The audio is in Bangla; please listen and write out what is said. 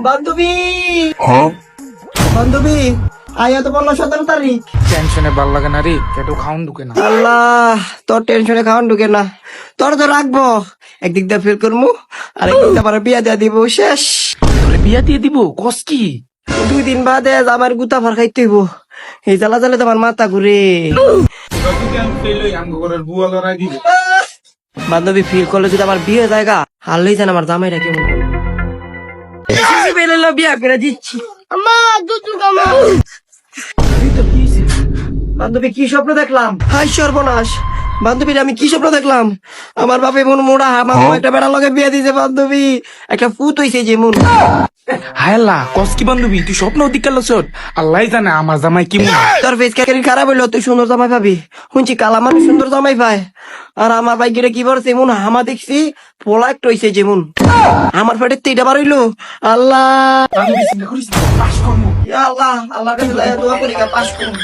বান্ধবী বান্ধবী আয়া তো বললো 17 তারিখ। টেনশনে ভাল লাগে না রে, কেটু খাউন ঢুকে না। আল্লাহ, তোর টেনশনে খাওয়ান ঢুকে না। তোর তো রাখবো, একদিক দিয়ে ফেল করবো আর একদিক দিয়ে আবার বিয়া দিয়া দিব। শেষ, তোরে বিয়া দিয়ে দিব কস কি? 2 দিন বাদে আমার গুতা ফার খাইতে হইব। এই জ্বালা জ্বালে তো আমার মাথা ঘুরে। বান্ধবী ফিল করলে যদি আমার বিয়ে জায়গা হারলেই যেন আমার জামাইরা কেমন করে। বিয়া করে দিচ্ছি। বান্ধবী কি স্বপ্ন দেখলাম? হাই সর্বনাশ, বান্ধবীর আমি কি স্বপ্ন দেখলাম? আমার বাপে মন মোড়া আমার একটা বেড়া লগে বিয়ে দিয়েছে। বান্ধবী একটা ফুত হইছে যেমন। হায়লা কস কি বান্ধবী, তুই স্বপ্ন অধিকার লছত? আল্লাহ জানে আমার জামাই কি মনে। তোর ফেস ক্যারি খারাপ হইলো, তুই সুন্দর জামাই পাবি। শুনছি কালা মানুষ সুন্দর জামাই পায়। আর আমার ভাই গিরে কি বলছে এমন হামা দেখছি পোলা একটা হইছে যেমন। আমার পেটের তো এটা বার হইলো। আল্লাহ আল্লাহ, আল্লাহর কাছে দোয়া করি পাস করুন।